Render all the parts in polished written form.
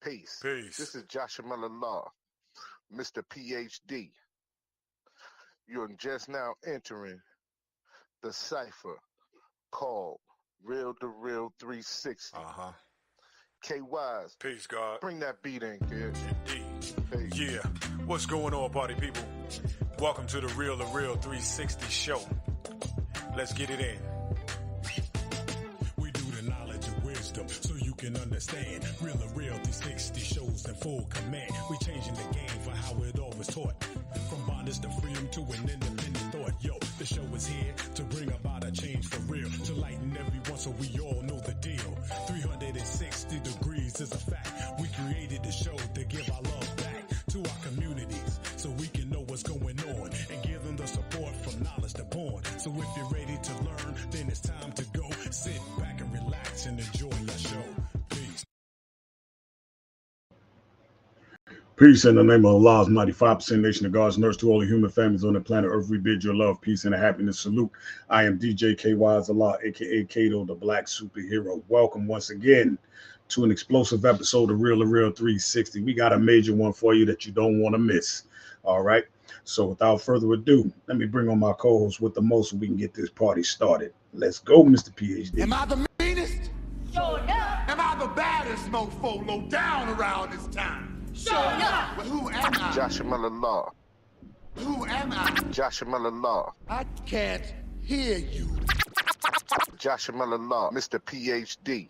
Peace. Peace. This is Joshua Miller Law, Mr. PhD. You're just now entering the cipher called real2reel360. Uh-huh. K-Wise, Peace, God. bring that beat in, kid. Indeed. Peace. Yeah. What's going on, party people? Welcome to the Real to Real 360 show. Let's get it in. We do the knowledge and wisdom so you can understand. Real to Real 360 shows in full command. We changing the game for how it all was taught. From bondage to freedom to an independent thought. Yo, the show is here to bring about a change for real. To lighten everyone so we all know the deal. 360 degrees is a fact. We created the show to give our love back to our communities so we can know what's going on and give them the support from knowledge to born. So if you're ready to learn, then it's time to go. Sit back and relax and enjoy your show. Peace. Peace in the name of Allah's 95% nation of God's nurse to all the human families on the planet Earth. We bid your love, peace, and a happiness salute. I am DJ KY's Allah, aka Kato, the Black Superhero. Welcome once again to an explosive episode of Real to Real 360. We got a major one for you that you don't want to miss. All right. So without further ado, let me bring on my co-host with the most so we can get this party started. Let's go, Mr. PhD. Am I the meanest? Sure enough. Am I the baddest mofo low down around this time? Sure enough. Well, who am I? Joshua Miller Law. Who am I? Joshua Miller Law. I can't hear you. Joshua Miller Law, Mr. PhD.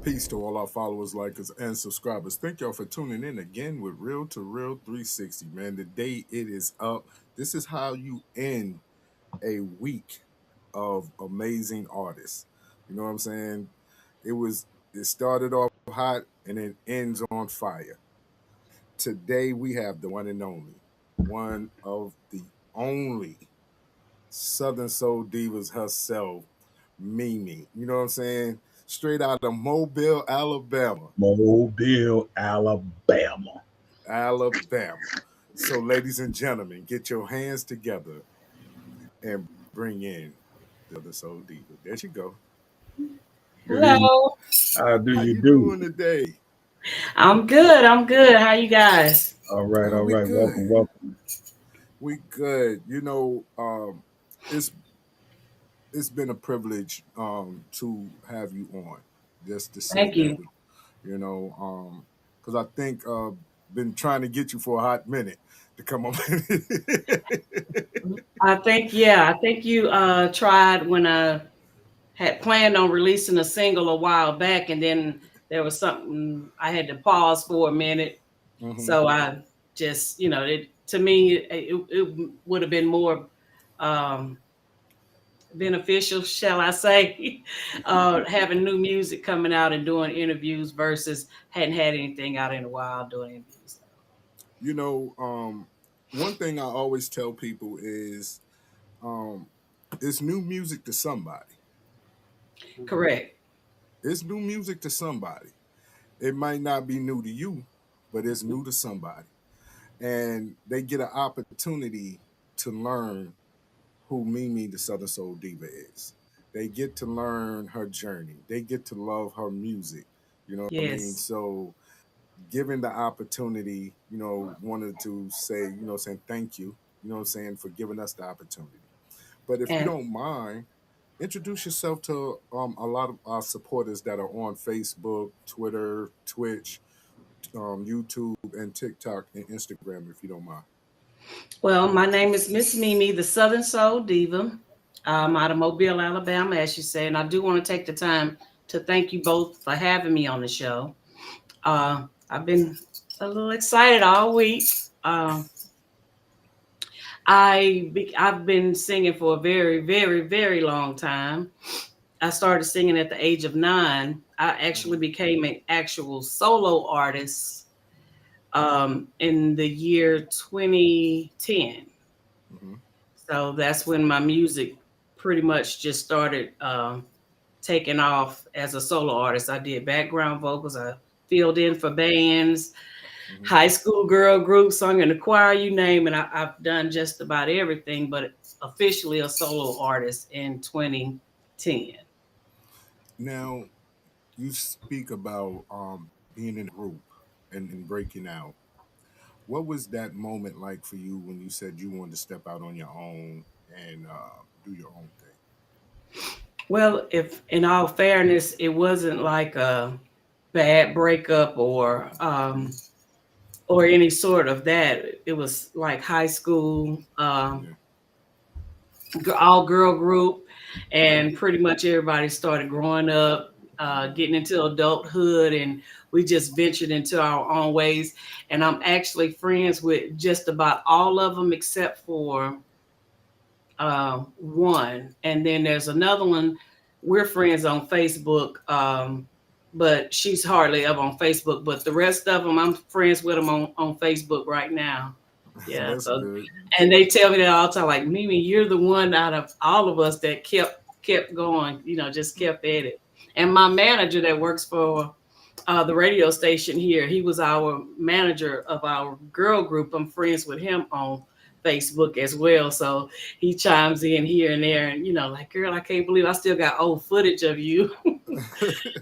Peace to all our followers, likers, and subscribers. Thank y'all for tuning in again with Real to Real 360, man. The day it is up. This is how you end a week of amazing artists. You know what I'm saying? It started off hot and it ends on fire. Today we have the one and only, one of the only Southern Soul Divas herself, Mimi. You know what I'm saying? Straight out of Mobile, Alabama. Mobile, Alabama. Alabama. So, ladies and gentlemen, get your hands together and bring in the other Soul Diva. There you go. Hello. How do How you you do? doing today? I'm good. How you guys? All right, all We right. good. Welcome. We good. You know, it's been a privilege to have you on, just to say Thank you. that. You know, because I think been trying to get you for a hot minute to come on. I think you tried when I had planned on releasing a single a while back, and then there was something I had to pause for a minute. Mhm. So I just, to me, it would have been more beneficial, shall I say, having new music coming out and doing interviews versus hadn't had anything out in a while doing interviews. You know, one thing I always tell people is it's new music to somebody. Correct. It's new music to somebody. It might not be new to you, but it's new to somebody. And they get an opportunity to learn who Mimi, the Southern Soul Diva, is. They get to learn her journey. They get to love her music. You know what I mean? Yes. So given the opportunity, wanted to say, saying thank you, saying, for giving us the opportunity. But if you And don't mind, introduce yourself to a lot of our supporters that are on Facebook, Twitter, Twitch, YouTube, and TikTok and Instagram, if you don't mind. well, my name is Miss Mimi, the Southern Soul Diva. I'm out of Mobile, Alabama, as you say, and I do want to take the time to thank you both for having me on the show. I've been a little excited all week. I've been singing for a very, very, very long time. I started singing at the age of 9. I actually became an actual solo artist in the year 2010. Mhm. So that's when my music pretty much just started taking off as a solo artist. I did background vocals. I filled in for bands, Mhm. high school girl groups, sung in the choir, you name it. I've done just about everything, but officially a solo artist in 2010. Now, You speak about being in a group and breaking out. What was that moment like for you when you said you wanted to step out on your own and do your own thing? Well, if in all fairness, it wasn't like a bad breakup or any sort of that. It was like high school, Yeah. all girl group, and pretty much everybody started growing up, getting into adulthood, and we just ventured into our own ways. And I'm actually friends with just about all of them except for one, and then there's another one. We're friends on Facebook, but she's hardly ever on Facebook. But the rest of them, I'm friends with them on Facebook right now. Yeah. That's So, good. and they tell me that all the time, like Mimi, you're the one out of all of us that kept going. Just kept at it. And my manager that works for the radio station here, he was our manager of our girl group. I'm friends with him on Facebook as well. So he chimes in here and there and, like, girl, I can't believe I still got old footage of you. You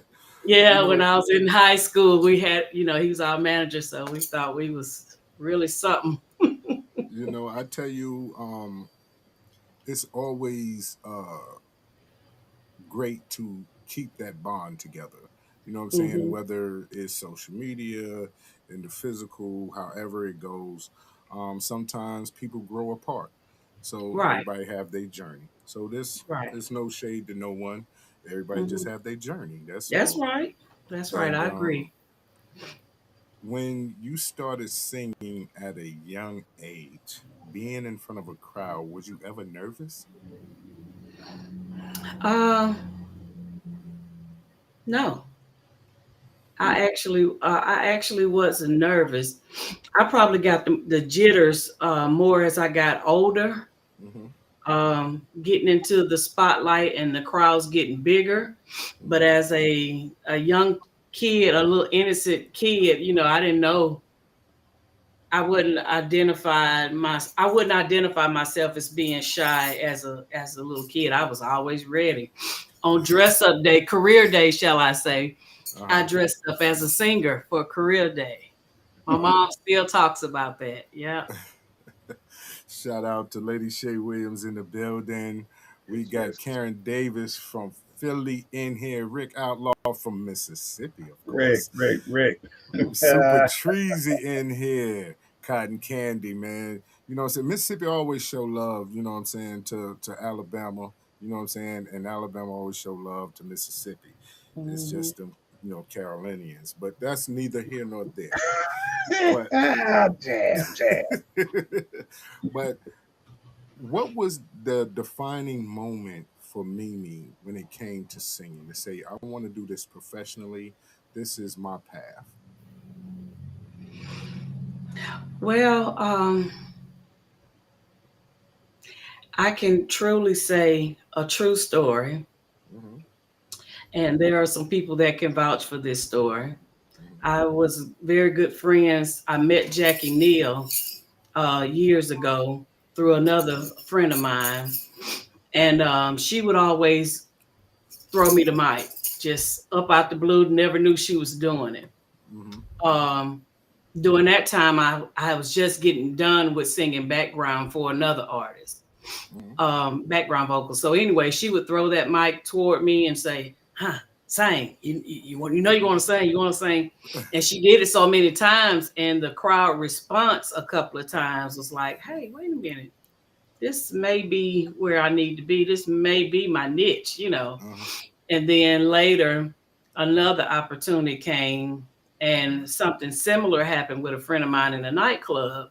Yeah, when know, I was in high school, we had, he was our manager. So we thought we was really something. I tell you, it's always great to keep that bond together. You know what I'm saying? Hmm. Whether it's social media, in the physical, however it goes. Sometimes people grow apart. So Right, everybody have their journey. So this right. there's no shade to no one. Everybody just Hmm. have their journey. That's That's all. right. That's right. And I agree. when you started singing at a young age, being in front of a crowd, was you ever nervous? Uh, no, I actually wasn't nervous. I probably got the jitters more as I got older, Mm-hmm. getting into the spotlight and the crowds getting bigger. But Mm-hmm. as a young kid, a little innocent kid, I didn't know. I wouldn't identify myself as being shy as a little kid. I was always ready. On dress up day, career day, shall I say, I Uh-huh. dressed up as a singer for career day. My mom still talks about that. Yeah. Shout out to Lady Shay Williams in the building. We Yes, got yes. Karen Davis from Philly in here. Rick Outlaw from Mississippi, of Rick, course. Rick, Rick. Super Treasy in here. Cotton Candy, man. You know what I'm saying? Mississippi always show love, you know what I'm saying, to Alabama. You know what I'm saying? And Alabama always show love to Mississippi. It's Mhm. just them, Carolinians. But that's neither here nor there. But Jam, jam. but what was the defining moment for Mimi when it came to singing? To say, I want to do this professionally. This is my path. Well, I can truly say a true story, Hmm. and there are some people that can vouch for this story. Hmm. I was very good friends. I met Jackie Neal years ago through another friend of mine, and she would always throw me the mic, just up out the blue. Never knew she was doing it. Hmm. Um, During that time, I was just getting done with singing background for another artist, Hmm. background vocals. So anyway, she would throw that mic toward me and say, "Huh, sing. You want to sing. You want to sing." And she did it so many times, and the crowd response a couple of times was like, "Hey, wait a minute. This may be where I need to be. This may be my niche." Uh-huh. And then later, another opportunity came, and something similar happened with a friend of mine in a nightclub.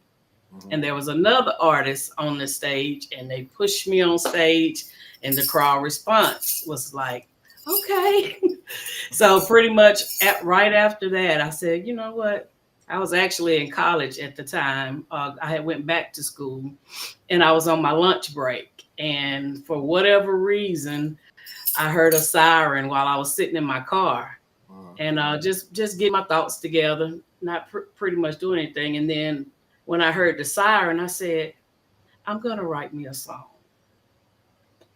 Hmm. And there was another artist on the stage, and they pushed me on stage, and the crowd response was like, okay. So pretty much right after that, I said, you know what? I was actually in college at the time. I had went back to school, and I was on my lunch break. And for whatever reason, I heard a siren while I was sitting in my car, Uh-huh. and just get my thoughts together, not pretty much doing anything. And then when I heard the siren, I said, I'm gonna write me a song.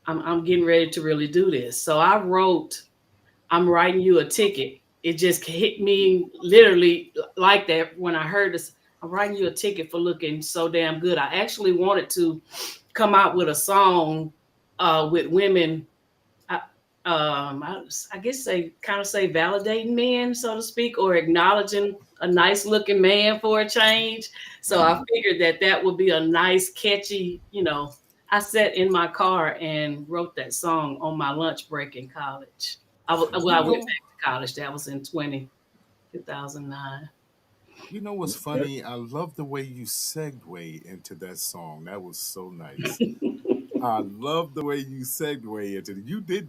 I'm getting ready to really do this. So I wrote I'm writing you a ticket. It just hit me literally like that when I heard this. I'm writing you a ticket for looking so damn good. I actually wanted to come out with a song with women. I guess they kind of say validating men, so to speak, or acknowledging a nice looking man for a change. So I figured that would be a nice, catchy, I sat in my car and wrote that song on my lunch break in college. I went back to college. That was in 2009. You know what's funny? I love the way you segue into that song. That was so nice. I love the way you segue into it. You did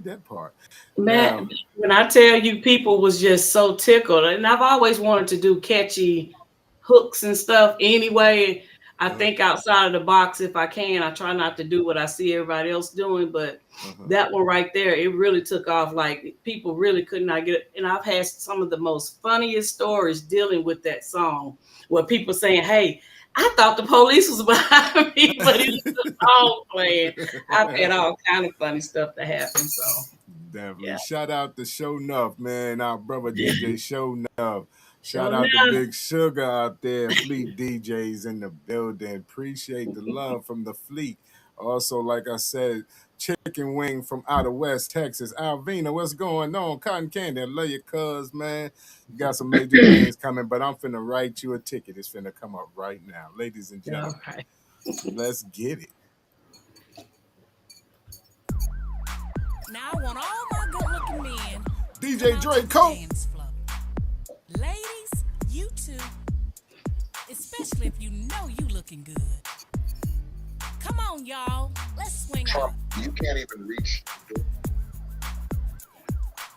that part. Man, when I tell you, people was just so tickled, and I've always wanted to do catchy hooks and stuff anyway. I think outside of the box if I can. I try not to do what I see everybody else doing, but that one right there, it really took off. Like people really could not get it. And I've had some of the most funniest stories dealing with that song where people saying, hey, I thought the police was behind me, but it was the song playing. I've had all kind of funny stuff that happened. So definitely. Yeah. Shout out to Show Nuff, man. Our brother DJ Show Nuff. Shout out to Big Sugar out there, Fleet DJs in the building. Appreciate the love from the Fleet. Also, like I said, Chicken Wing from out of West Texas. Alvina, what's going on? Cotton Candy, I love you, cuz, man. You got some major things coming, but I'm finna write you a ticket. It's finna come up right now. Ladies and gentlemen, let's get it. Now I want all my good-looking men. DJ Draco. Ladies, you too. Especially if you know you looking good. Come on, y'all. Let's swing out. You can't even reach.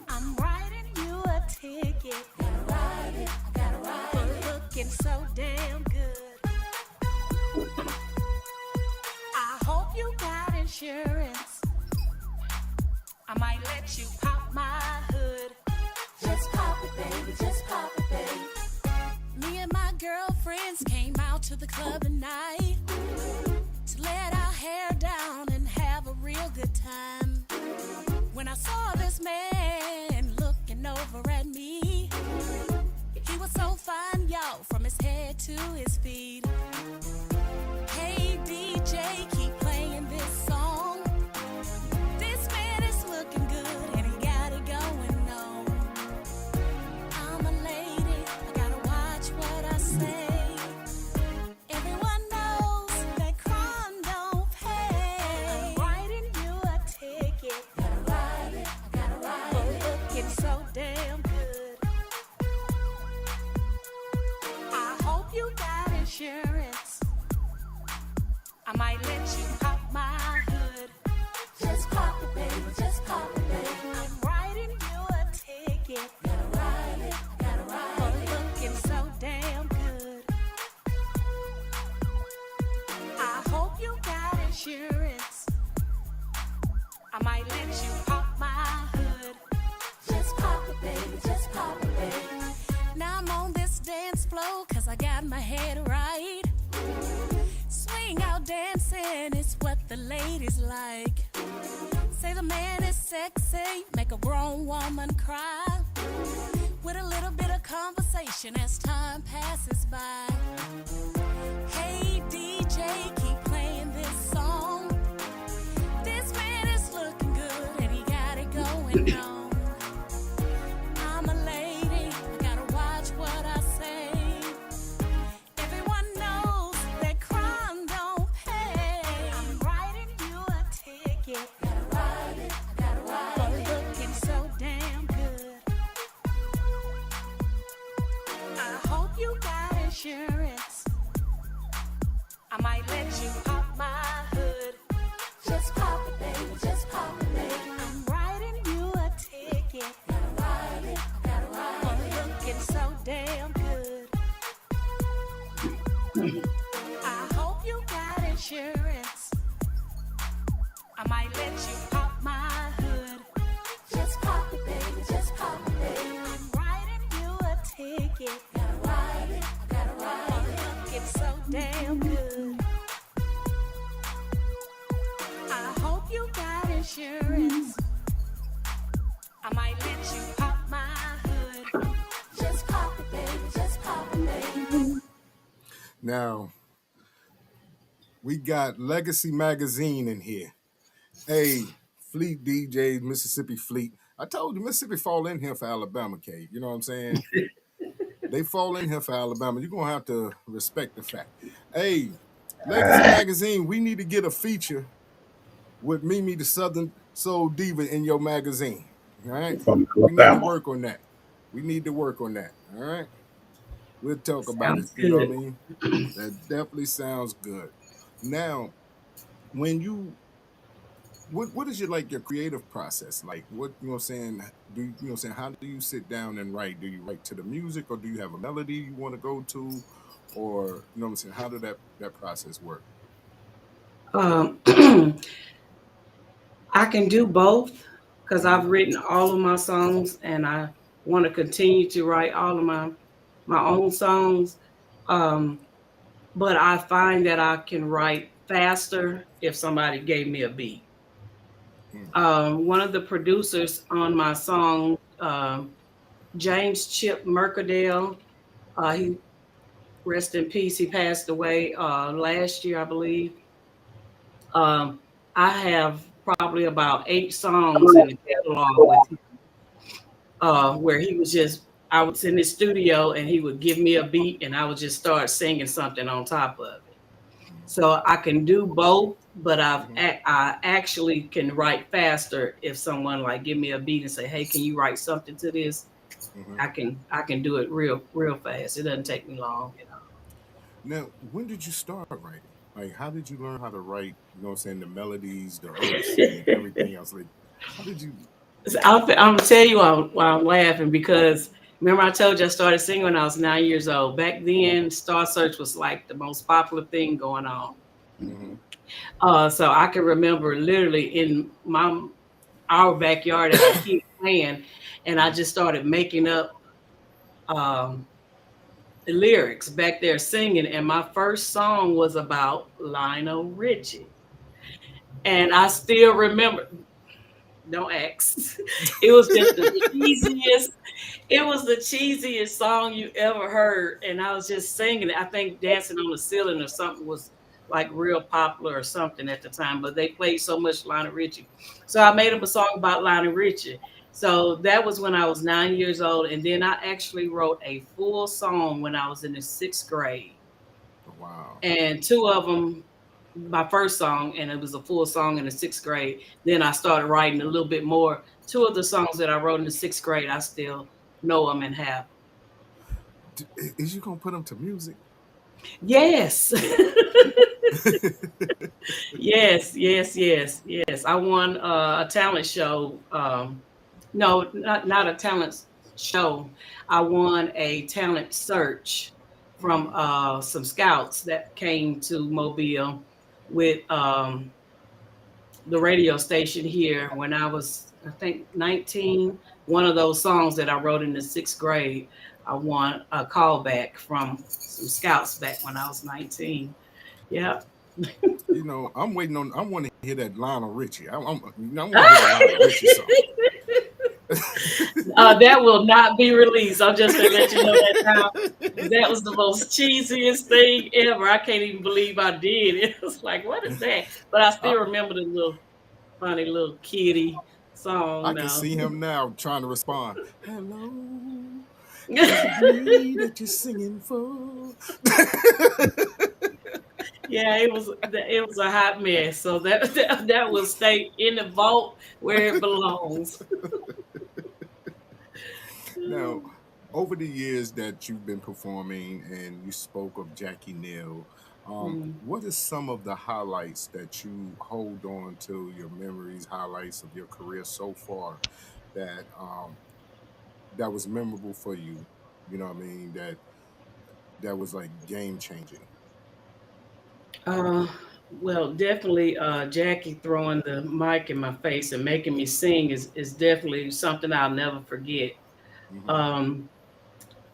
I'm writing you a ticket. Gotta ride it. I gotta ride it. For looking so damn good. I hope you got insurance. I might let you pop my hood. Just pop it, baby. Just pop it, baby. Me and my girlfriends came out to the club tonight to let our hair down and have a real good time. When I saw this man looking over at me, he was so fine, yo, from his head to his feet. Hey, DJ, keep playing this song. This man is looking good and he got it going on. I'm a lady, I gotta watch what I say. Everyone knows that crime don't pay. I'm writing you a ticket. Gotta ride it, I gotta ride it. Looking so damn good. I hope you got insurance. I might let you pop my hood. Just pop it, baby, just pop it, baby. I'm writing you a ticket. Gotta ride it, I gotta ride it. Looking so damn good. I hope you got insurance. I might let you pop my hood. Just pop it, baby, just pop it, baby. Now I'm on this dance floor cause I got my head right. Swing out dancing is what the ladies like. Say the man is sexy, make a grown woman cry. With a little bit of conversation as time passes by. Hey DJ, keep playing this song. This man is looking good and he got it going on. I'm a lady, I gotta watch what I say. Everyone knows that crime don't pay. I'm writing you a ticket. Gotta ride it, I gotta ride it. Looking so damn good. I hope you got insurance. I might let you pop my hood. Just pop it, baby, just pop it, baby. I'm writing you a ticket. Gotta ride it, I gotta ride it. Looking so damn good. I hope you got insurance. I might let you pop my hood. Just pop it, baby, just pop it, baby. I'm writing you a ticket. Gotta ride it, I gotta ride it. Looking so damn good. I hope you got insurance. I might let Now we got Legacy Magazine in here. Hey, Fleet DJs, Mississippi Fleet. I told you Mississippi fall in here for Alabama, Kate. You know what I'm saying? They fall in here for Alabama. You're gonna have to respect the fact. Hey, Legacy Magazine, we need to get a feature with Mimi the Southern Soul Diva in your magazine. All right. From We need to Alabama. work on that. We need to work on that. All right. We'll talk about it. Sounds You know what I good. mean? That definitely sounds good. Now, when you what is your like your creative process? Like what you know what I'm saying? Do you know what I'm saying? How do you sit down and write? Do you write to the music or do you have a melody you want to go to? Or you know what I'm saying? How did that process work? Um, I can do both because Mm-hmm. I've written all of my songs and I want to continue to write all of my own songs. Um, but I find that I can write faster if somebody gave me a beat. Mm. One of the producers on my song, James Chip Mercadale, he rest in peace. He passed away last year, I believe. Um, I have probably about 8 songs in the catalog with him, where he was just, I was in his studio and he would give me a beat and I would just start singing something on top of it. So I can do both, but Mm-hmm. I actually can write faster if someone like give me a beat and say, "Hey, can you write something to this?" Mm-hmm. I can do it real fast. It doesn't take me long. Now, when did you start writing? Like, how did you learn how to write? You know what I'm saying? The melodies, the urgency, and everything else. Like, how did you? So I'm gonna tell you why I'm laughing because remember I told you I started singing when I was 9 years old. Back then, Star Search was like the most popular thing going on. Mm-hmm. So I can remember literally in our backyard as a kid playing, and I just started making up um, the lyrics back there singing. And my first song was about Lionel Richie, and I still remember. Don't ask. It was just the cheesiest. It was the cheesiest song you ever heard, and I was just singing it. I think "Dancing on the Ceiling" or something was like real popular or something at the time, but they played so much Lionel Richie. So I made up a song about Lionel Richie. So that was when I was 9 years old, and then I actually wrote a full song when I was in the 6th grade, Wow. and two of them. My first song, and it was a full song in the 6th grade. Then I started writing a little bit more. Two of the songs that I wrote in the 6th grade, I still know them and have them. Is you gonna put them to music? Yes. Yes. I won a talent show. No, not a talent show. I won a talent search from Mm-hmm. some scouts that came to Mobile with the radio station here when I was, I think, 19. One of those songs that I wrote in the 6th grade, I won a call back from some scouts back when I was 19. Yeah. You know, I'm waiting on. I want to hear that Lionel Richie. I want to hear the Lionel Richie song. That will not be released. I'm just gonna let you know that now. That was the most cheesiest thing ever. I can't even believe I did. It was like, what is that? But I I, still remember the little funny little kitty song I can now. see him now trying to respond. Hello, is it me that you're singing for? Yeah, it was a hot mess. So that will stay in the vault where it belongs. Now, over the years that you've been performing and you spoke of Jackie Neal, Mm. what is some of the highlights that you hold on to, your memories, highlights of your career so far that that was memorable for you? You know what I mean? That was like game changing. Uh, well, definitely, Jackie throwing the mic in my face and making me sing is definitely something I'll never forget. Hmm. Um,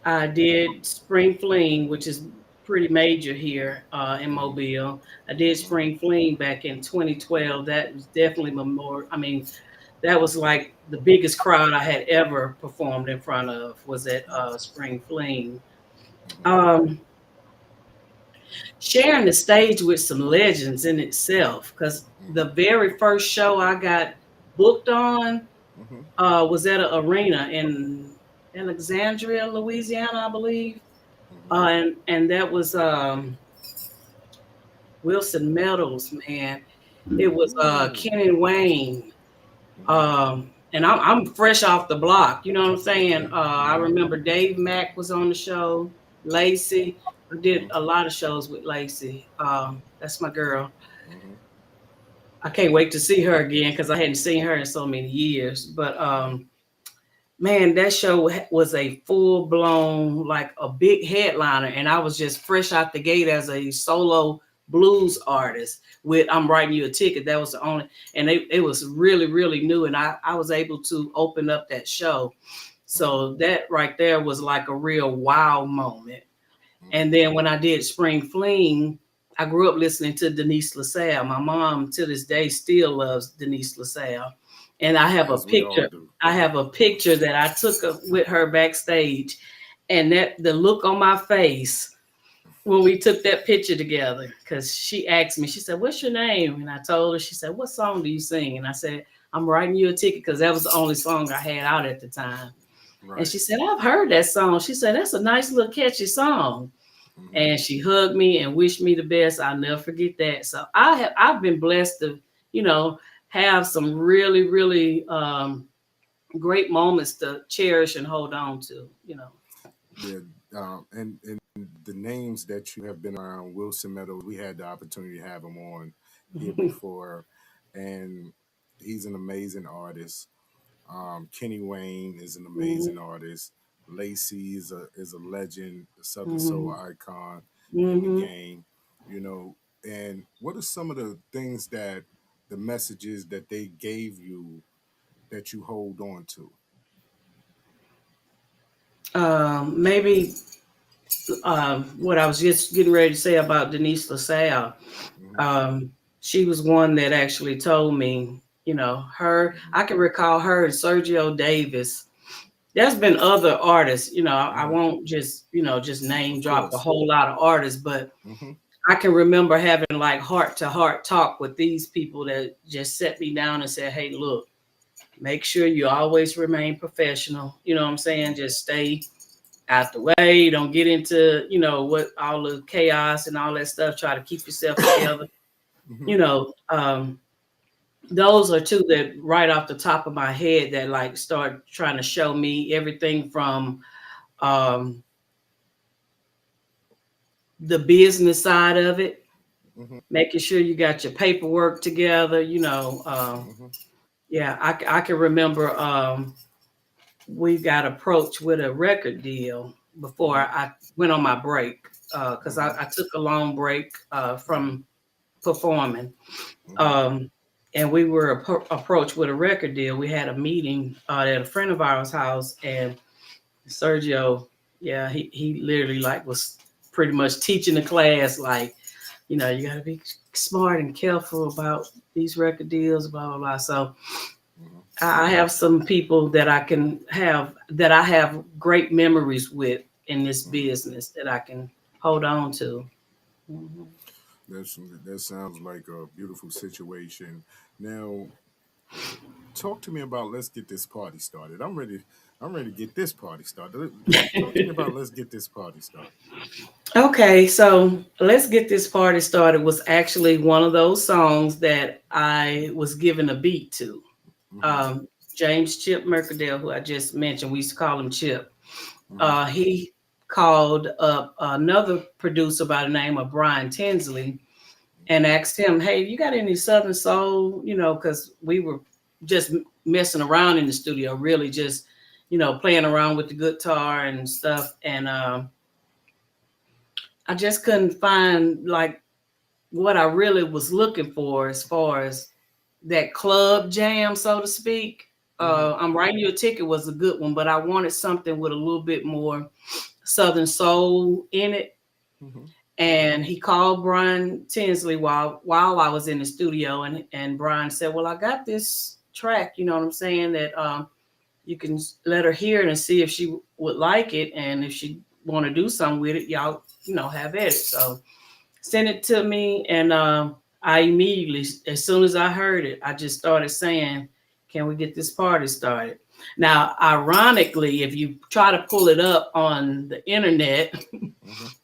I did Spring Fling, which is pretty major here in Hmm. Mobile. I did Hmm. Spring Fling back in 2012. That was definitely memorial. I mean, that was like the biggest crowd I had ever performed in front of was at Nice. Spring Fling. Hmm. Um, sharing the stage with some legends in itself. Because the very first show I got booked on was at an arena in Alexandria, Louisiana, I believe. And that was Wilson Meadows, man. It was Kenny Wayne. And I'm fresh off the block, you know what I'm saying? I remember Dave Mack was on the show, Lacey. I did a lot of shows with Lacey. That's my girl. I can't wait to see her again because I hadn't seen her in so many years. But man, that show was a full blown, like a big headliner, and I was just fresh out the gate as a solo blues artist with I'm Writing You a Ticket. That was the only, and it was really, really new, and I was able to open up that show. So that right there was like a real wow moment. And then when I did Spring Fling, I grew up listening to Denise LaSalle. My mom to this day still loves Denise LaSalle. And I have a picture. I have a picture that I took with her backstage, and that the look on my face when we took that picture together, because she asked me, she said, "What's your name?" And I told her, she said, "What song do you sing?" And I said, "I'm Writing You a Ticket," because that was the only song I had out at the time. Right. And she said, "I've heard that song." She said, "That's a nice little catchy song." And she hugged me and wished me the best. I'll never forget that. So I've been blessed to, have some really, really great moments to cherish and hold on to, Yeah, and the names that you have been around, Wilson Meadows, we had the opportunity to have him on here before, and he's an amazing artist. Kenny Wayne is an amazing artist. Lacey is a legend, a Southern Soul icon in the game, And what are some of the things that the messages that they gave you that you hold on to? Maybe what I was just getting ready to say about Denise LaSalle. She was one that actually told me, her, I can recall her and Sergio Davis. There's been other artists, I won't just, just name drop a whole lot of artists, but I can remember having like heart to heart talk with these people that just set me down and said, "Hey, look, make sure you always remain professional." You know what I'm saying? Just stay out the way. Don't get into, what all the chaos and all that stuff. Try to keep yourself together. Those are two that right off the top of my head that like start trying to show me everything from the business side of it, making sure you got your paperwork together, Yeah, I can remember we got approached with a record deal before I went on my break because I took a long break from performing. And we were approached with a record deal. We had a meeting at a friend of ours' house, and Sergio, yeah, he literally like was pretty much teaching the class, like, you got to be smart and careful about these record deals, blah, blah, blah. So I have some people that I have great memories with in this business that I can hold on to. That sounds like a beautiful situation. Now, talk to me about let's get this party started. I'm ready to get this party started. Talk to me about let's get this party started. Okay, so let's get this party started was actually one of those songs that I was given a beat to. James Chip Mercadale, who I just mentioned, we used to call him Chip. He called up another producer by the name of Brian Tinsley and asked him, "Hey, you got any Southern Soul?" Because we were just messing around in the studio, really just, playing around with the guitar and stuff. And I just couldn't find like what I really was looking for as far as that club jam, so to speak. I'm Writing You a Ticket was a good one, but I wanted something with a little bit more Southern soul in it. And he called Brian Tinsley while I was in the studio, and Brian said, "Well, I got this track, you know what I'm saying, that you can let her hear it and see if she would like it, and if she want to do something with it, y'all, have at it." So sent it to me, and I immediately, as soon as I heard it, I just started saying, "Can we get this party started?" Now, ironically, if you try to pull it up on the internet,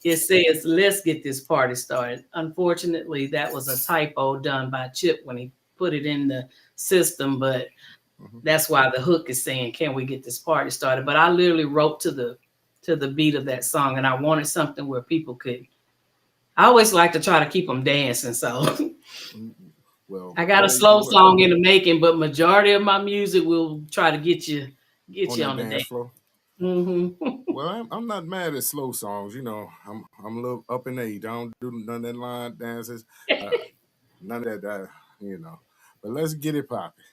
it says, "Let's get this party started." Unfortunately, that was a typo done by Chip when he put it in the system, but that's why the hook is saying, "Can we get this party started?" But I literally wrote to the beat of that song, and I wanted something where people could. I always like to try to keep them dancing, so Well, I got a slow song in the making, but majority of my music will try to get you on the dance floor. Well, I'm not mad at slow songs. You know, I'm a little up in age. I don't do none of that line dances, none of that. You know, but let's get it popping.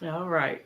All right.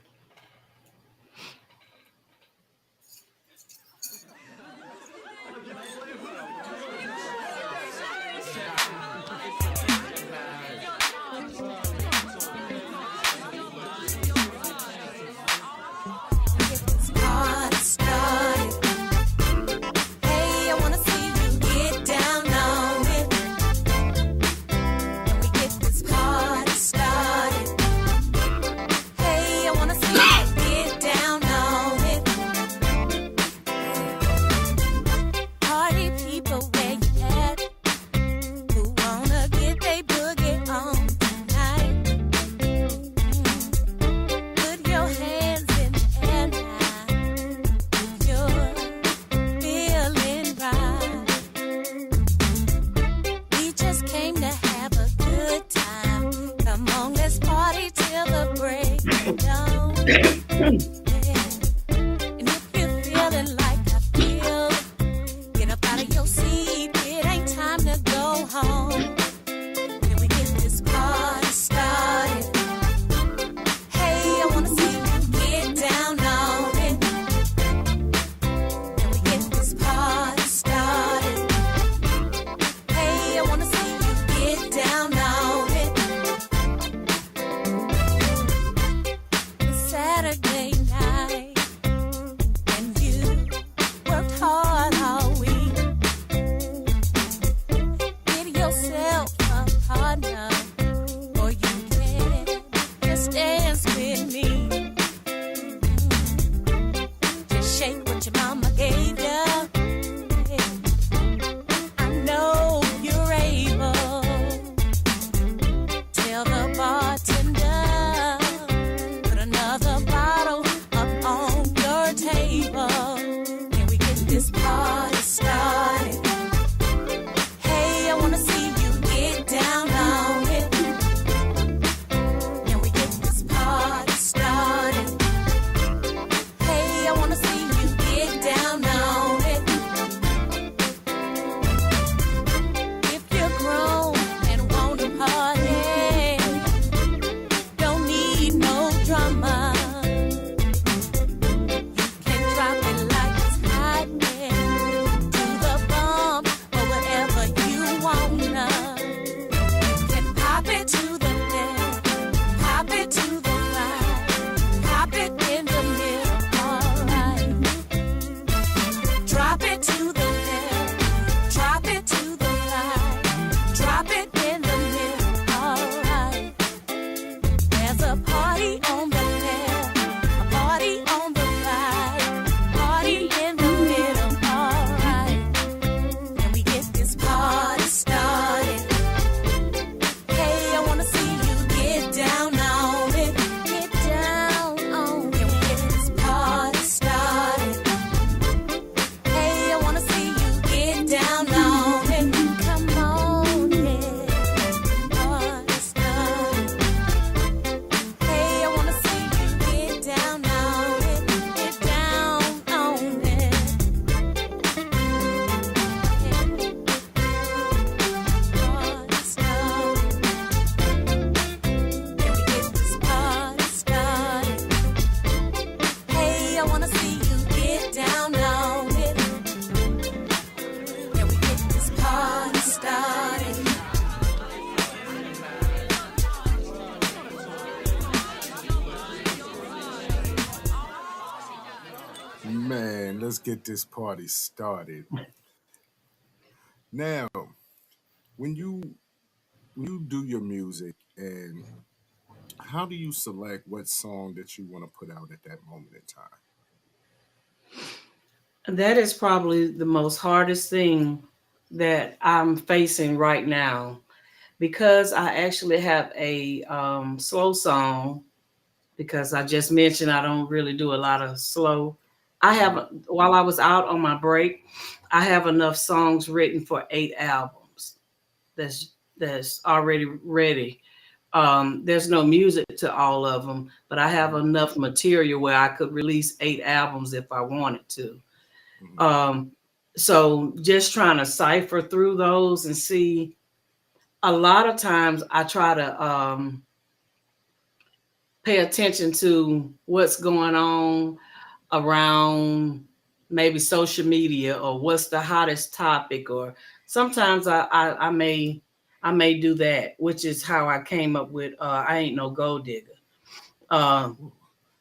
Let's get this party started. Now, when you do your music, and how do you select what song that you want to put out at that moment in time? That is probably the most hardest thing that I'm facing right now because I actually have a slow song because I just mentioned I don't really do a lot of slow. Mm-hmm. While I was out on my break, I have enough songs written for 8 albums. That's already ready. There's no music to all of them, but I have Mm-hmm. enough material where I could release 8 albums if I wanted to. Mm-hmm. Um, so just trying to cipher through those and see. A lot of times I try to pay attention to what's going on around maybe social media or what's the hottest topic, or sometimes I may do that, which is how I came up with I ain't no gold digger. Um, Ooh,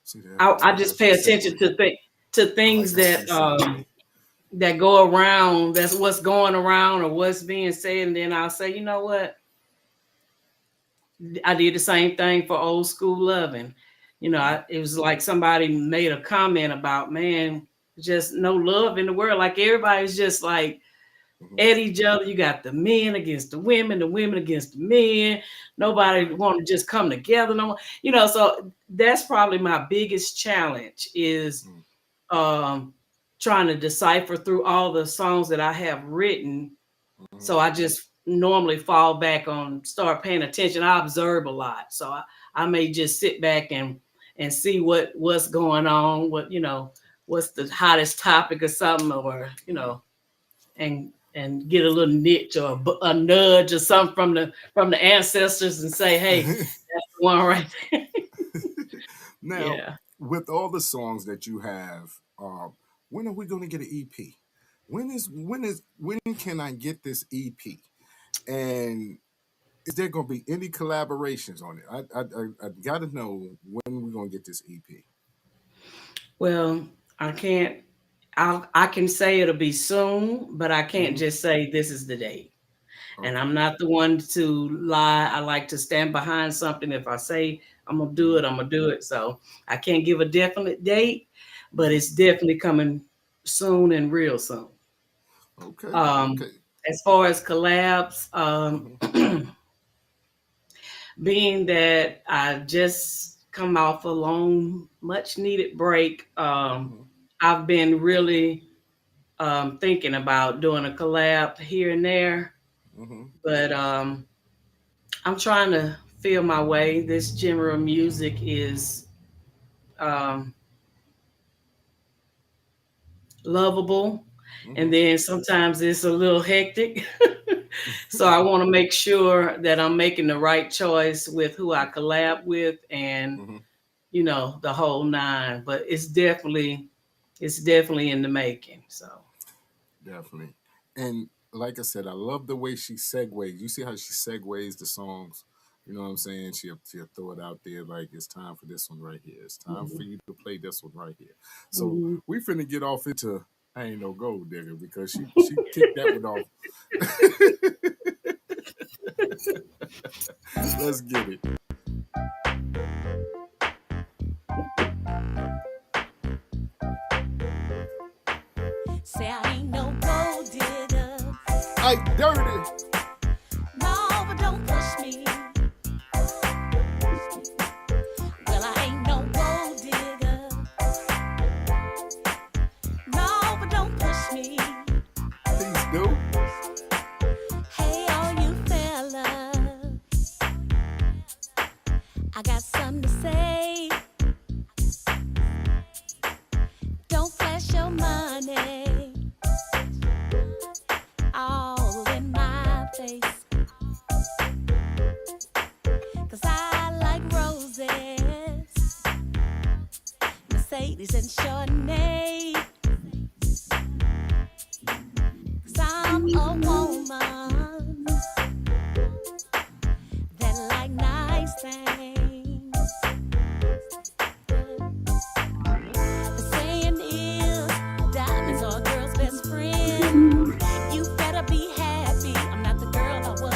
see that? I just That's a pay attention segue. to I like things how she segue. that go around. That's what's going around or what's being said, and then I'll say, you know what? I did the same thing for old school loving. Mm-hmm. It was like somebody made a comment about, man, just no love in the world. Like everybody's just like Mm-hmm. at each other. You got the men against the women against the men. Nobody Right. want to just come together. No, so that's probably my biggest challenge is Mm-hmm. um, trying to decipher through all the songs that I have written. Mm-hmm. So I just normally fall back on start paying attention. I observe a lot. So I may just sit back and see what's going on, what's the hottest topic or something, or and get a little niche or a nudge or something from the ancestors and say, hey, Mm-hmm. that's the one right there. Now, Yeah. with all the songs that you have, when are we going to get an EP? When can I get this EP? And is there going to be any collaborations on it? I got to know when we're going to get this EP. Well, I can't. I can say it'll be soon, but I can't Mm-hmm. just say this is the date. And I'm Okay. not the one to lie. I like to stand behind something. If I say I'm gonna do Mm-hmm. it, I'm gonna do it. So I can't give a definite date, but Mm-hmm. it's definitely coming soon and real soon. Okay. Um, Okay. as far as collabs, Mm-hmm. being that I just come off a long, much needed break, Mm-hmm. I've been really thinking about doing a collab here and there, Mm-hmm. but I'm trying to feel my way. This genre of music is um, lovable, and Mm-hmm. then sometimes it's a little hectic. So I want to make sure that I'm making the right choice with who I collab with, and Mm-hmm. the whole nine. But it's definitely in the making. So. Definitely. And like I said, I love the way she segues. You see how she segues the songs. You know what I'm saying? She'll throw it out there like it's time for this one right here. It's time for Mhm. you to play this one right here. So Mhm. we finna get off into I ain't no gold digger because she kicked that one off. Let's get it. Say I ain't no gold digger. I dirty. No, but don't push me. Well, I ain't no gold digger. No, but don't push me. Please do. Hey, all you fellas, I got something to say. Don't flash your money all in my face, 'cause I like roses, Mercedes and Chardonnay. 'Cause I'm a woman that like nice things. The saying is, diamonds are a girl's best friend. You better be happy. I'm not the girl I was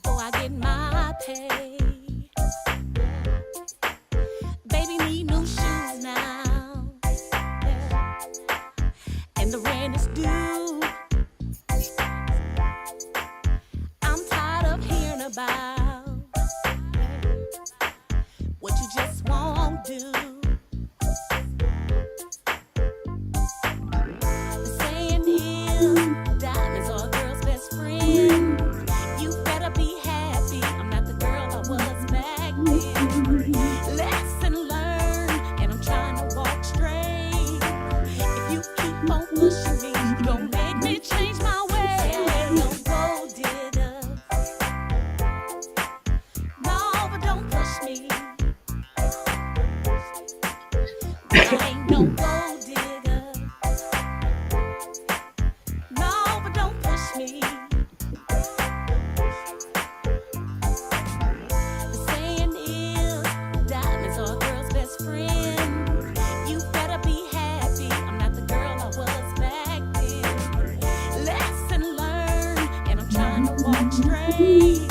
before I get my pay. Baby need new shoes now, and the rent is due. I'm tired of hearing about what you just won't do. The saying is, diamonds are a girl's best friend. You better be happy I'm not the girl I was back then. Lesson learned, and I'm trying to walk straight. If you keep on pushing me, you gon' make me change my way. I ain't no gold digger. No, but don't push me. I ain't no gold digger. No, but don't push me. The saying is, diamonds are a girl's best friend. You better be happy I'm not the girl I was back then. Lesson learned, and I'm trying to walk straight.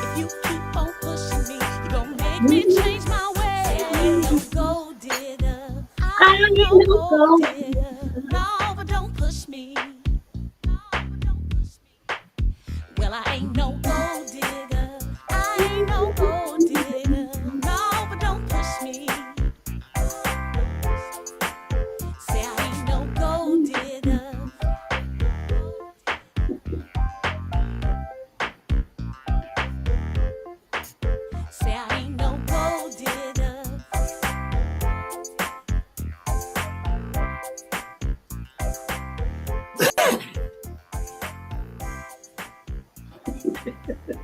If you keep on pushing me, you gon' make me change my way. I ain't no gold digger. I ain't no gold digger. No, but don't push me. Well, I ain't no gold digger. I ain't no gold digger. No, but don't push me. Say I ain't no gold digger. Say I ain't no gold digger.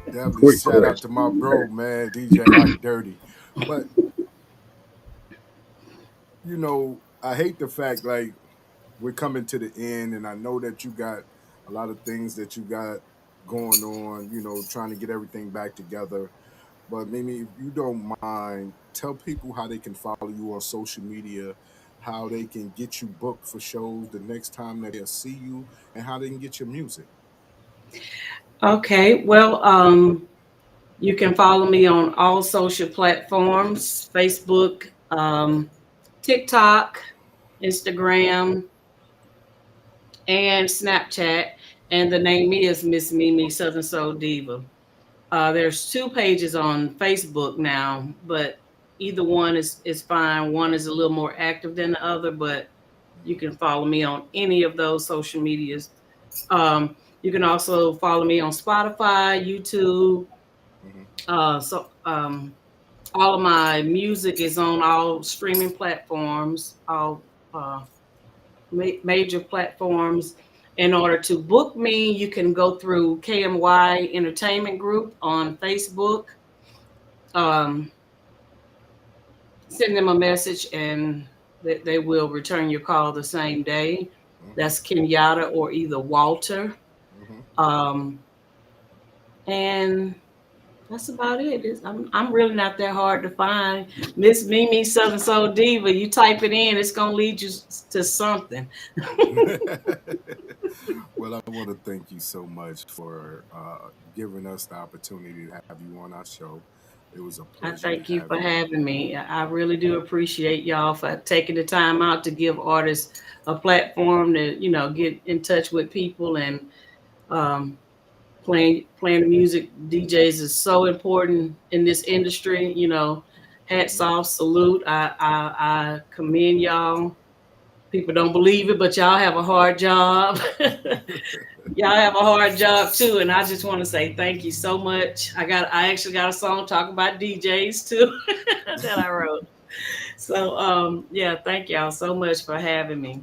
Definitely Quick shout out question. to my bro, man, DJ Ike Dirty. But you know, I hate the fact like we're coming to the end, and I know that you got a lot of things that you got going on. You know, trying to get everything back together. But maybe if you don't mind, tell people how they can follow you on social media, how they can get you booked for shows the next time that they'll see you, and how they can get your music. Okay, well, you can follow me on all social platforms: Facebook, TikTok, Instagram, and Snapchat. And the name is Miss Mimi Southern Soul Diva. There's two pages on Facebook now, but either one is fine. One is a little more active than the other, but you can follow me on any of those social medias. You can also follow me on Spotify, YouTube. Mhm. All of my music is on all streaming platforms, all uh, major platforms. In order to book me, you can go through KMY Entertainment Group on Facebook. Um, Send them a message, and they will return your call the same day. Mhm. That's Kenyatta or either Walter. Mhm. Um, and that's about it. I'm really not that hard to find. Miss Mimi Southern Soul Diva. You type it in, it's gonna lead you to something. Well, I want to thank you so much for giving us the opportunity to have you on our show. It was a I pleasure to thank you have for you. having me. I really do appreciate y'all for taking the time out to give artists a platform to, get in touch with people, and um, playing music. DJs is so important in this industry. Hats Mhm. off, salute. I commend y'all. People don't believe it, but y'all have a hard job. Y'all have a hard job too, and I just want to say thank you so much. I actually got a song talking about DJs too that I wrote. So yeah, thank y'all so much for having me.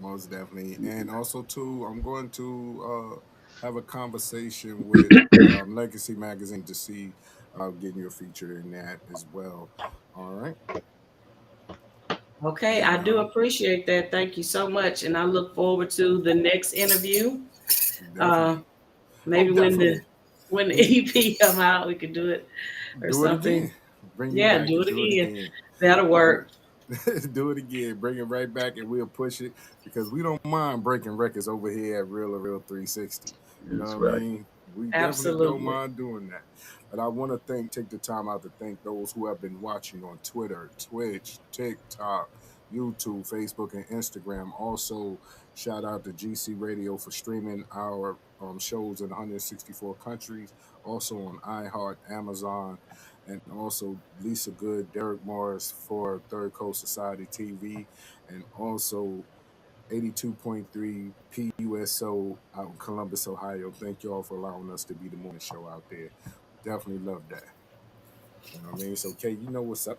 Most definitely. And also, too, I'm going to have a conversation with Legacy Magazine to see about getting your feature in that as well. All right. Okay, I And do appreciate that. Thank you so much, and I look forward to the next interview. Uh, definitely. Oh, maybe when the definitely. when the And EP come out, we could do it or do it something. again. Bring you Yeah, back do and it do it again. again. That'll Bring, work. do it again. Bring it right back, and we'll push it because we don't mind breaking records over here at Real 360. You know That's what I right. mean? We Absolutely. definitely don't mind doing that. But I want to take the time out to thank those who have been watching on Twitter, Twitch, TikTok, YouTube, Facebook, and Instagram. Also, shout out to GC Radio for streaming our shows in 164 countries. Also on iHeart, Amazon, and also Lisa Good, Derek Morris for Third Coast Society TV, and also 82.3 PUSO out in Columbus, Ohio. Thank you all for allowing us to be the morning show out there. Definitely love that. You know what I mean? It's okay. You know what's up.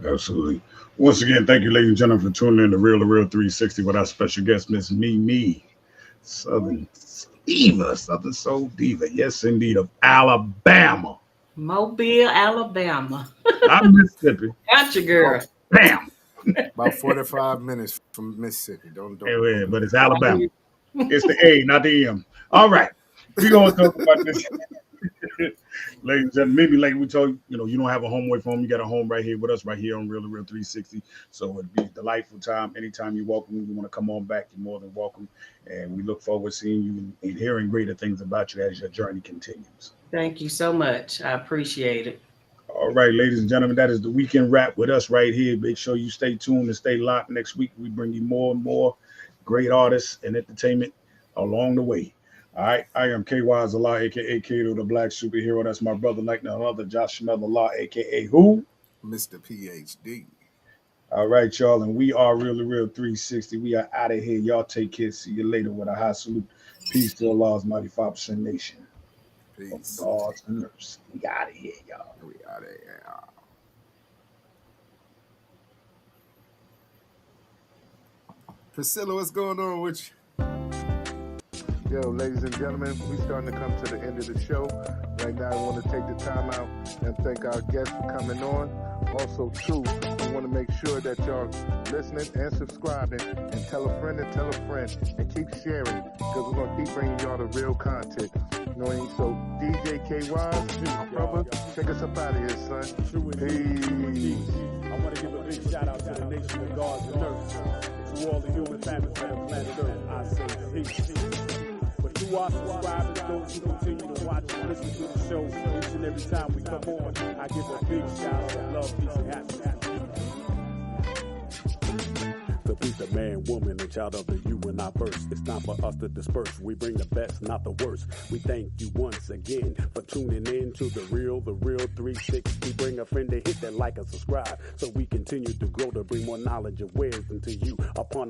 Absolutely. Once again, thank you, ladies and gentlemen, for tuning in to Real 360 with our special guest, Miss Mimi, Southern Diva, Southern Soul Diva. Yes, indeed, of Alabama. Mobile, Alabama. Not Mississippi. Gotcha, girl. Bam. About 45 minutes from Mississippi. Don't. Yeah, but it's Alabama. It's the A, not the M. All right. We're going to talk about this. Ladies and gentlemen, maybe like we told you, you don't have a home away from home. You got a home right here with us, right here on Real 360. So it'd be a delightful time. Anytime you're welcome, you want to come on back, you're more than welcome. And we look forward to seeing you and hearing greater things about you as your journey continues. Thank you so much. I appreciate it. All right, ladies and gentlemen, that is the weekend wrap with us right here. Make sure you stay tuned and stay locked. Next week, we bring you more and more great artists and entertainment along the way. All right, I am KY Allah, a.k.a. Kato, the Black Superhero. That's my brother, like none other, Joshua Allah, a.k.a. who? Mr. PhD. All right, y'all, and we are Real 360. We are out of here. Y'all take care. See you later with a high salute. Peace to Allah's mighty 5% nation. Peace. Gods and earths. We out of here, y'all. We out of here. Priscilla, what's going on with you? Yo, ladies and gentlemen, we starting to come to the end of the show. Right now, I want to take the time out and thank our guests for coming on. Also, too, we want to make sure that y'all listening and subscribing, and tell a friend and keep sharing, because we're going to keep bringing y'all the real content. You know what I mean? So, DJ KY, brother, check us up out of here, son. Peace. I want to give a big shout out to the nation of gods and earth. To all the human families on planet Earth, I say peace. But to our subscribers, those who continue to watch and listen to the show each and every time we come on, I give a big shout out of love, peace, and happiness. To be the man, woman, and child of the you and I verse. It's time for us to disperse. We bring the best, not the worst. We thank you once again for tuning in to the Real 360. Bring a friend to hit that like and subscribe so we continue to grow to bring more knowledge and wisdom to you upon